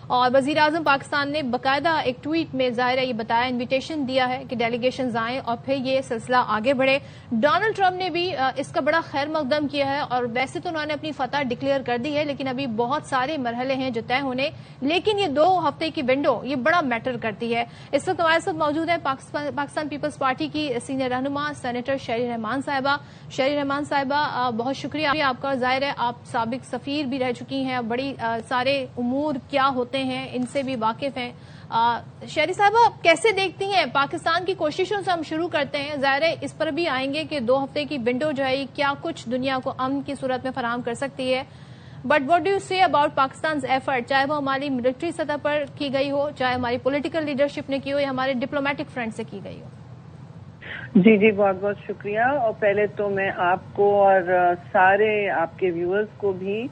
اور وزیر اعظم پاکستان نے باقاعدہ ایک ٹویٹ میں ظاہر ہے یہ بتایا، انویٹیشن دیا ہے کہ ڈیلیگیشنز آئیں اور پھر یہ سلسلہ آگے بڑھے۔ ڈونلڈ ٹرمپ نے بھی اس کا بڑا خیر مقدم کیا ہے، اور ویسے تو انہوں نے اپنی فتح ڈکلیئر کر دی ہے، لیکن ابھی بہت سارے مرحلے ہیں جو طے ہونے، لیکن یہ 2 ہفتے کی ونڈو یہ بڑا میٹر کرتی ہے۔ اس وقت ہمارے ساتھ موجود ہے پاکستان پیپلز پارٹی کی سینئر رہنما سینیٹر شہری رحمان صاحبہ۔ شہری رحمان صاحبہ، بہت شکریہ آپ کا، ظاہر ہے آپ سابق سفیر بھی رہ چکی ہیں، بڑی سارے امور کیا ہوتے ہیں ان سے بھی واقف ہیں۔ شہری صاحبہ، آپ کیسے دیکھتی ہیں پاکستان کی کوششوں سے؟ ہم شروع کرتے ہیں، ظاہر ہے اس پر بھی آئیں گے کہ 2 ہفتے کی ونڈو جو ہے کیا کچھ دنیا کو امن کی صورت میں فراہم کر سکتی ہے، بٹ واٹ ڈو یو سے اباؤٹ پاکستان ایفرٹ، چاہے وہ ہماری ملٹری سطح پر کی گئی ہو، چاہے ہماری پولیٹیکل لیڈرشپ نے کی ہو، یا ہمارے ڈپلومیٹک فرنٹ سے کی گئی ہو؟ جی بہت بہت شکریہ، اور پہلے تو میں آپ کو اور سارے آپ کے ویورز کو بھی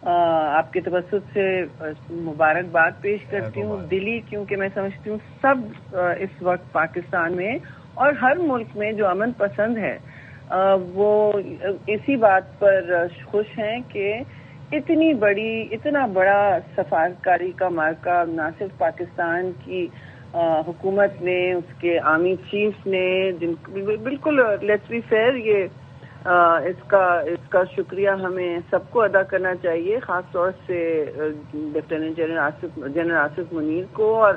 آپ کے توسط سے مبارکباد پیش کرتی ہوں دلی، کیونکہ میں سمجھتی ہوں سب اس وقت پاکستان میں اور ہر ملک میں جو امن پسند ہے وہ اسی بات پر خوش ہیں کہ اتنا بڑا سفارتکاری کا موقع نہ صرف پاکستان کی حکومت نے، اس کے آرمی چیف نے، بالکل لیٹس بی فیئر، یہ اس کا شکریہ ہمیں سب کو ادا کرنا چاہیے، خاص طور سے لیفٹیننٹ جنرل آصف منیر کو اور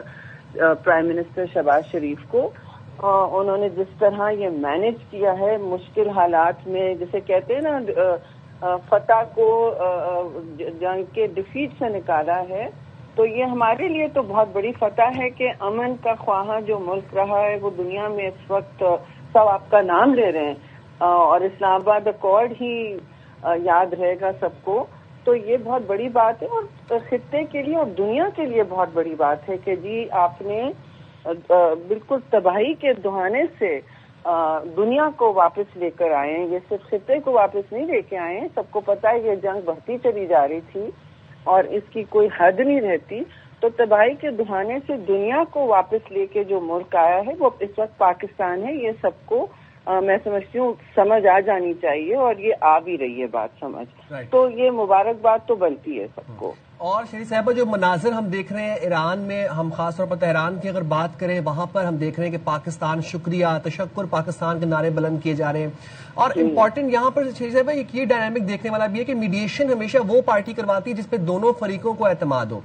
پرائم منسٹر شہباز شریف کو۔ انہوں نے جس طرح یہ مینج کیا ہے مشکل حالات میں، جسے کہتے ہیں نا فتح کو جنگ کے ڈیفیٹ سے نکالا ہے، تو یہ ہمارے لیے تو بہت بڑی فتح ہے کہ امن کا خواہاں جو ملک رہا ہے وہ دنیا میں اس وقت سب آپ کا نام لے رہے ہیں، اور اسلام آباد ایکارڈ ہی یاد رہے گا سب کو، تو یہ بہت بڑی بات ہے، اور خطے کے لیے اور دنیا کے لیے بہت بڑی بات ہے کہ جی آپ نے بالکل تباہی کے دہانے سے دنیا کو واپس لے کر آئے ہیں، یہ صرف خطے کو واپس نہیں لے کے آئے ہیں، سب کو پتا ہے یہ جنگ بڑھتی چلی جا رہی تھی اور اس کی کوئی حد نہیں رہتی، تو تباہی کے دہانے سے دنیا کو واپس لے کے جو ملک آیا ہے وہ اس وقت پاکستان ہے۔ یہ سب کو میں سمجھتی ہوں سمجھ آ جانی چاہیے، اور یہ آ بھی رہی ہے بات سمجھ، تو یہ مبارکباد تو بنتی ہے سب کو۔ اور شریف صاحبہ، جو مناظر ہم دیکھ رہے ہیں ایران میں، ہم خاص طور پر تہران کی اگر بات کریں، وہاں پر ہم دیکھ رہے ہیں کہ پاکستان شکریہ، تشکر پاکستان کے نعرے بلند کیے جا رہے ہیں، اور امپورٹنٹ یہاں پر شریف صاحبہ ایک یہ ڈائنامک دیکھنے والا بھی ہے کہ میڈیشن ہمیشہ وہ پارٹی کرواتی ہے جس پہ دونوں فریقوں کو اعتماد ہو،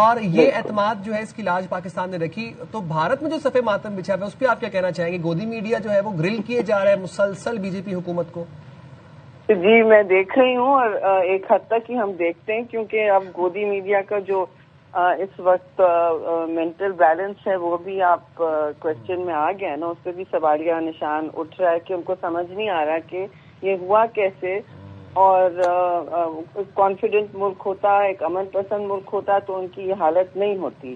اور یہ اعتماد جو ہے اس کی لاج پاکستان نے رکھی۔ تو بھارت میں جو صف ماتم بچھا ہوا ہے اس پہ آپ کیا کہنا چاہیں گے؟ گودی میڈیا جو ہے وہ گرل کیے جا رہا ہے مسلسل بی جے پی حکومت کو۔ جی میں دیکھ رہی ہوں، اور ایک حد تک ہی ہم دیکھتے ہیں، کیونکہ اب گودی میڈیا کا جو اس وقت مینٹل بیلنس ہے وہ بھی آپ کوشچن میں آ گیا نا، اس پہ بھی سوالیہ نشان اٹھ رہا ہے کہ ان کو سمجھ نہیں آ رہا کہ یہ ہوا کیسے، اور کانفیڈنٹ ملک ہوتا، ایک امن پسند ملک ہوتا تو ان کی یہ حالت نہیں ہوتی،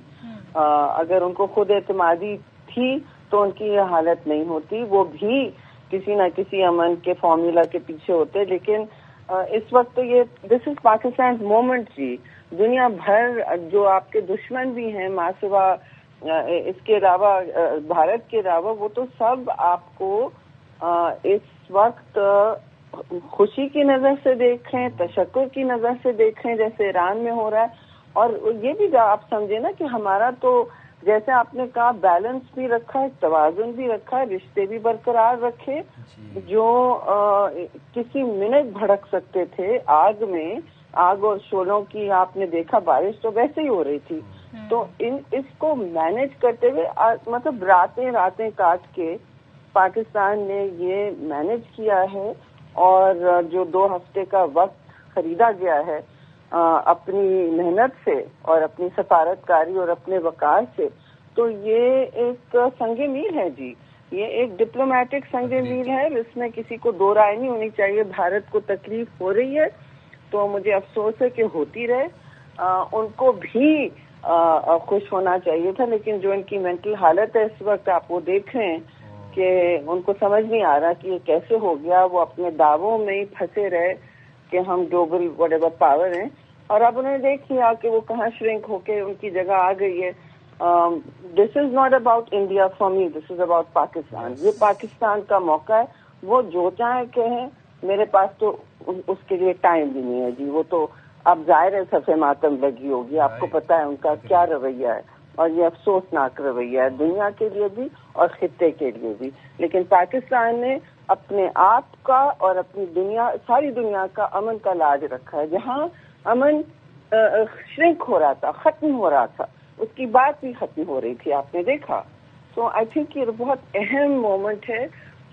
اگر ان کو خود اعتمادی تھی تو ان کی یہ حالت نہیں ہوتی، وہ بھی کسی نہ کسی امن کے فارمولا کے پیچھے ہوتے، لیکن اس وقت تو یہ دس از پاکستان مومنٹ جی، دنیا بھر جو آپ کے دشمن بھی ہیں ماں سوا اس کے علاوہ بھارت کے علاوہ، وہ تو سب آپ کو اس وقت خوشی کی نظر سے دیکھیں، تشکر کی نظر سے دیکھیں جیسے ایران میں ہو رہا ہے، اور یہ بھی آپ سمجھیں نا کہ ہمارا تو جیسے آپ نے کہا بیلنس بھی رکھا ہے، توازن بھی رکھا ہے، رشتے بھی برقرار رکھے، جو کسی منٹ بھڑک سکتے تھے آگ میں، آگ اور شعلوں کی آپ نے دیکھا، بارش تو ویسے ہی ہو رہی تھی، تو اس کو مینج کرتے ہوئے مطلب راتیں کاٹ کے پاکستان نے یہ مینج کیا ہے، اور جو 2 ہفتے کا وقت خریدا گیا ہے اپنی محنت سے اور اپنی سفارتکاری اور اپنے وقار سے، تو یہ ایک سنگ میل ہے جی، یہ ایک ڈپلومیٹک سنگ میل ہے، اس میں کسی کو دو رائے نہیں ہونی چاہیے۔ بھارت کو تکلیف ہو رہی ہے تو مجھے افسوس ہے کہ ہوتی رہے، ان کو بھی خوش ہونا چاہیے تھا، لیکن جو ان کی مینٹل حالت ہے اس وقت آپ وہ دیکھ رہے ہیں کہ ان کو سمجھ نہیں آ رہا کہ یہ کیسے ہو گیا، وہ اپنے دعووں میں ہی پھنسے رہے کہ ہم گلوبل وٹ ایور پاور ہیں، اور اب انہیں دیکھ لیا کہ وہ کہاں شرنک ہو کے ان کی جگہ آ گئی ہے۔ This is not about India for me, this is about Pakistan, یہ پاکستان کا موقع ہے، وہ جو چاہیں کہیں، میرے پاس تو اس کے لیے ٹائم بھی نہیں ہے جی، وہ تو اب ظاہر ہے صفحے ماتم لگی ہوگی. آپ کو پتا ہے ان کا کیا رویہ ہے, اور یہ افسوسناک رویہ ہے دنیا کے لیے بھی اور خطے کے لیے بھی. لیکن پاکستان نے اپنے آپ کا اور اپنی دنیا, ساری دنیا کا امن کا لاج رکھا ہے. جہاں امن شرنک ہو رہا تھا, ختم ہو رہا تھا, اس کی بات بھی ختم ہو رہی تھی, آپ نے دیکھا. سو آئی تھنک یہ بہت اہم مومنٹ ہے,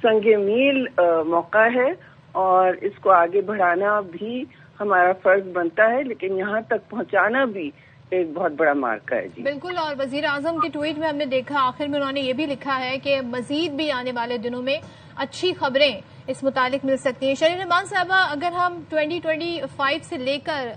سنگ میل موقع ہے, اور اس کو آگے بڑھانا بھی ہمارا فرض بنتا ہے, لیکن یہاں تک پہنچانا بھی ایک بہت بڑا مارکا ہے. جی بالکل. اور وزیر اعظم کے ٹویٹ میں ہم نے دیکھا آخر میں انہوں نے یہ بھی لکھا ہے کہ مزید بھی آنے والے دنوں میں اچھی خبریں اس متعلق مل سکتی ہیں. شرین رحمان صاحبہ, اگر ہم 2025 سے لے کر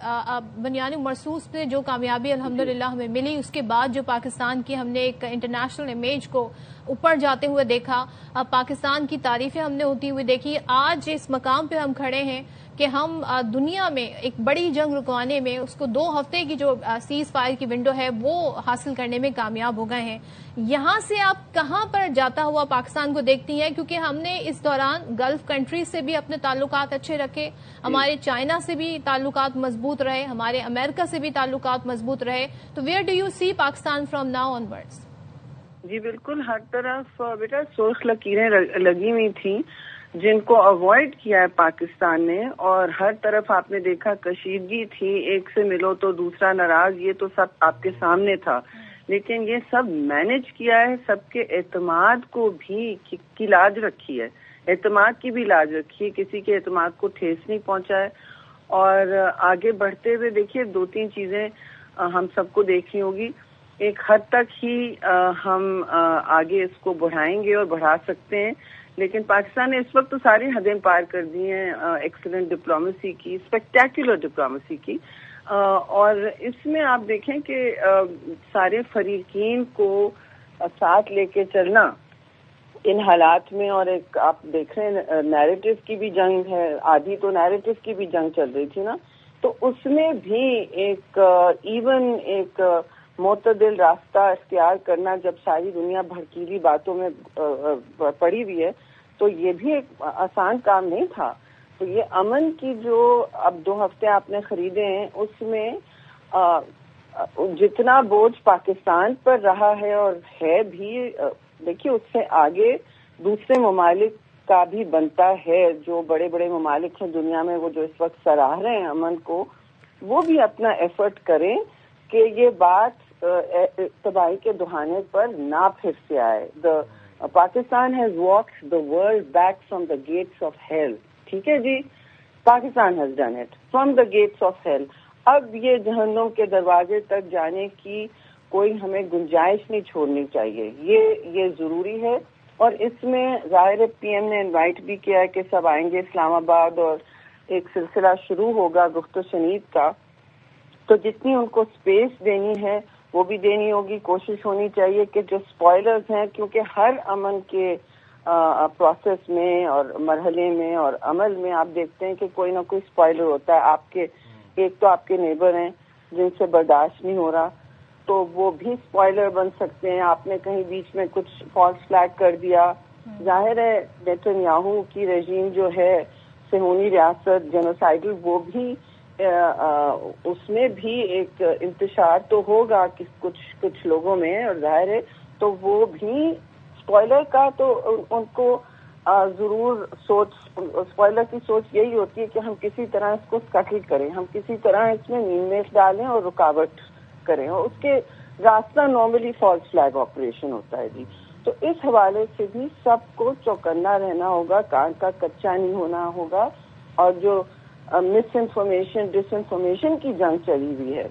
بنیانی مرصوص پہ جو کامیابی الحمدللہ ہمیں ملی, اس کے بعد جو پاکستان کی ہم نے ایک انٹرنیشنل امیج کو اوپر جاتے ہوئے دیکھا, پاکستان کی تعریفیں ہم نے ہوتی ہوئی دیکھی, آج اس مقام پہ ہم کھڑے ہیں کہ ہم دنیا میں ایک بڑی جنگ رکوانے میں اس کو 2 ہفتے کی جو سیز فائر کی ونڈو ہے وہ حاصل کرنے میں کامیاب ہو گئے ہیں. یہاں سے آپ کہاں پر جاتا ہوا پاکستان کو دیکھتی ہیں, کیونکہ ہم نے اس دوران گلف کنٹریز سے بھی اپنے تعلقات اچھے رکھے, ہمارے چائنا سے بھی تعلقات مضبوط رہے, ہمارے امریکہ سے بھی تعلقات مضبوط رہے, تو where do you see Pakistan from now onwards? جی بالکل, ہر طرف بیٹا سرخ لکیریں لگی ہوئی تھیں جن کو اوائڈ کیا ہے پاکستان نے, اور ہر طرف آپ نے دیکھا کشیدگی تھی, ایک سے ملو تو دوسرا ناراض, یہ تو سب آپ کے سامنے تھا. لیکن یہ سب مینج کیا ہے, سب کے اعتماد کو بھی کی لاج رکھی ہے, اعتماد کی بھی لاج رکھی ہے, کسی کے اعتماد کو ٹھیس نہیں پہنچا ہے. اور آگے بڑھتے ہوئے دیکھیے 2-3 چیزیں ہم سب کو دیکھنی ہوگی. ایک حد تک ہی ہم آگے اس کو بڑھائیں گے اور بڑھا سکتے ہیں, لیکن پاکستان نے اس وقت تو ساری حدیں پار کر دی ہیں ایکسلنٹ ڈپلومیسی کی, اسپیکٹیکولر ڈپلومیسی کی. اور اس میں آپ دیکھیں کہ سارے فریقین کو ساتھ لے کے چلنا ان حالات میں, اور ایک آپ دیکھ رہے ہیں نیریٹو کی بھی جنگ ہے, آدھی تو نیریٹو کی بھی جنگ چل رہی تھی نا, تو اس میں بھی ایک ایون ایک معتدل راستہ اختیار کرنا, جب ساری دنیا بھڑکیلی باتوں میں پڑی ہوئی ہے, تو یہ بھی ایک آسان کام نہیں تھا. تو یہ امن کی جو اب 2 ہفتے آپ نے خریدے ہیں, اس میں جتنا بوجھ پاکستان پر رہا ہے اور ہے بھی, دیکھیے اس سے آگے دوسرے ممالک کا بھی بنتا ہے. جو بڑے بڑے ممالک ہیں دنیا میں, وہ جو اس وقت سراہ رہے ہیں امن کو, وہ بھی اپنا ایفرٹ کریں کہ یہ بات تباہی کے دہانے پر نہ پھر سے آئے. Pakistan has walked the world back from the gates of hell. ٹھیک ہے جی, Pakistan has done it from the gates of hell. اب یہ جہنم کے دروازے تک جانے کی کوئی ہمیں گنجائش نہیں چھوڑنی چاہیے, یہ ضروری ہے. اور اس میں ظاہر پی ایم نے انوائٹ بھی کیا ہے کہ سب آئیں گے اسلام آباد, اور ایک سلسلہ شروع ہوگا گفت و شنید کا, تو جتنی ان کو اسپیس دینی ہے وہ بھی دینی ہوگی. کوشش ہونی چاہیے کہ جو اسپوائلرز ہیں, کیونکہ ہر امن کے پروسیس میں اور مرحلے میں اور عمل میں آپ دیکھتے ہیں کہ کوئی نہ کوئی اسپوائلر ہوتا ہے. آپ کے ایک تو آپ کے نیبر ہیں جن سے برداشت نہیں ہو رہا, تو وہ بھی اسپوائلر بن سکتے ہیں. آپ نے کہیں بیچ میں کچھ فالس فلیگ کر دیا, ظاہر ہے نیتن یاہو کی رژیم جو ہے صہیونی ریاست جینوسائیڈل, وہ بھی اس میں بھی ایک انتشار تو ہوگا کہ کچھ لوگوں میں, اور ظاہر ہے تو وہ بھی اسپوائلر کا تو ان کو ضرور اسپوائلر کی سوچ یہی ہوتی ہے کہ ہم کسی طرح اس کو سکٹل کریں, ہم کسی طرح اس میں نیمنیش ڈالیں اور رکاوٹ کریں, اور اس کے راستہ نارملی فالس فلیگ آپریشن ہوتا ہے. جی تو اس حوالے سے بھی سب کو چوکنا رہنا ہوگا, کان کا کچا نہیں ہونا ہوگا, اور جو مس انفارمیشن ڈس انفارمیشن کی جنگ چلی ہوئی ہے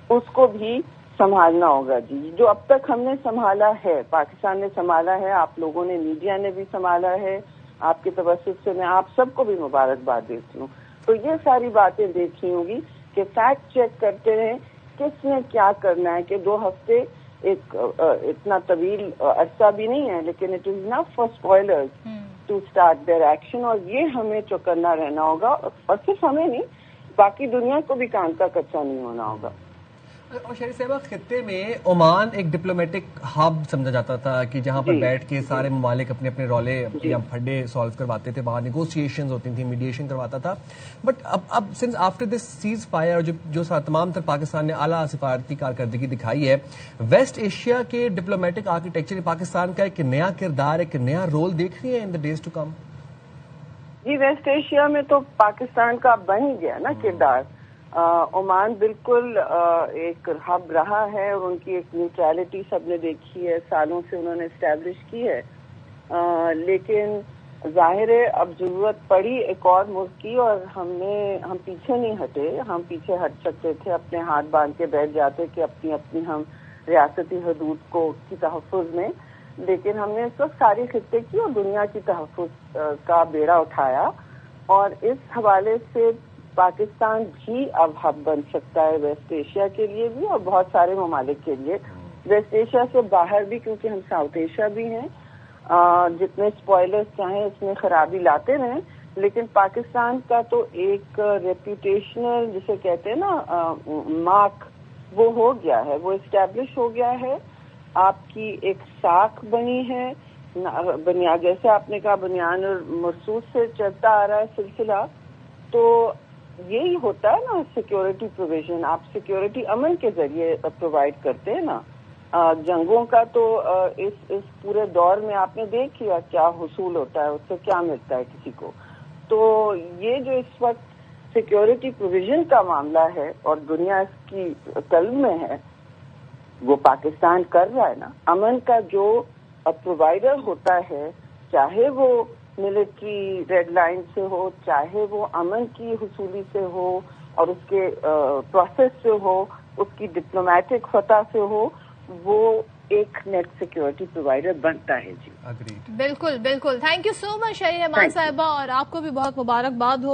اس کو بھی سنبھالنا ہوگا. جی جو اب تک ہم نے سنبھالا ہے, پاکستان نے سنبھالا ہے, آپ لوگوں نے, میڈیا نے بھی سنبھالا ہے, آپ کے توسط سے میں آپ سب کو بھی مبارکباد دیتی ہوں. تو یہ ساری باتیں دیکھنی ہوگی کہ فیکٹ چیک کرتے رہیں کس نے کیا کرنا ہے, کہ 2 ہفتے ایک اتنا طویل عرصہ بھی نہیں ہے, لیکن it is not for spoilers to start their action, اور یہ ہمیں چوکنا رہنا ہوگا, اور صرف ہمیں نہیں باقی دنیا کو بھی کان کا کچا نہیں ہونا ہوگا. اور شہری صاحبہ خطے میں عمان ایک ڈپلومیٹک ہب سمجھا جاتا تھا کہ جہاں پر بیٹھ کے سارے ممالک اپنے اپنے رولے یا پھڈے سالو کرواتے تھے، وہاں نیگوسیشنز ہوتی تھیں، میڈیشن کرواتا تھا. بٹ اب since after this cease fire جو تمام تر پاکستان نے اعلیٰ سفارتی کارکردگی دکھائی ہے، ویسٹ ایشیا کے ڈپلومیٹک آرکیٹیکچر پاکستان کا ایک نیا کردار، ایک نیا رول دیکھ رہی ہے in the days to come? جی ویسٹ ایشیا میں تو پاکستان کا بن ہی گیا نا کردار. عمان بالکل ایک ہب رہا ہے اور ان کی ایک نیوٹرلٹی سب نے دیکھی ہے، سالوں سے انہوں نے اسٹیبلش کی ہے. لیکن ظاہر ہے اب ضرورت پڑی ایک اور ملک کی، اور ہم پیچھے نہیں ہٹے. ہم پیچھے ہٹ سکتے تھے، اپنے ہاتھ باندھ کے بیٹھ جاتے کہ اپنی ہم ریاستی حدود کی تحفظ میں، لیکن ہم نے اس وقت ساری خطے کی اور دنیا کی تحفظ کا بیڑا اٹھایا. اور اس حوالے سے پاکستان بھی اب ہب بن سکتا ہے ویسٹ ایشیا کے لیے بھی اور بہت سارے ممالک کے لیے. ویسٹ ایشیا سے باہر بھی، کیونکہ ہم ساؤتھ ایشیا بھی ہیں، جتنے اسپوائلرز چاہیں اس میں خرابی لاتے رہیں، لیکن پاکستان کا تو ایک ریپوٹیشنل جسے کہتے ہیں نا مارک، وہ ہو گیا ہے، وہ اسٹیبلش ہو گیا ہے. آپ کی ایک ساکھ بنی ہے، جیسے آپ نے کہا بنیان اور مرصوص سے چلتا آ رہا ہے سلسلہ. تو یہی ہوتا ہے نا سیکیورٹی پروویژن، آپ سیکیورٹی امن کے ذریعے پرووائڈ کرتے ہیں نا. جنگوں کا تو اس پورے دور میں آپ نے دیکھ لیا کیا حصول ہوتا ہے، اس سے کیا ملتا ہے کسی کو. تو یہ جو اس وقت سیکیورٹی پروویژن کا معاملہ ہے اور دنیا اس کی قلب میں ہے، وہ پاکستان کر رہا ہے نا. امن کا جو پرووائڈر ہوتا ہے، چاہے وہ ملٹری ریڈ لائن سے ہو، چاہے وہ امن کی حصولی سے ہو اور اس کے پروسیس سے ہو، اس کی ڈپلومیٹک فتح سے ہو، وہ ایک نیٹ سیکیورٹی پرووائڈر بنتا ہے. جی بالکل بالکل. تھینک یو سو مچ شہری امان صاحبہ، اور آپ کو بھی بہت مبارکباد ہو.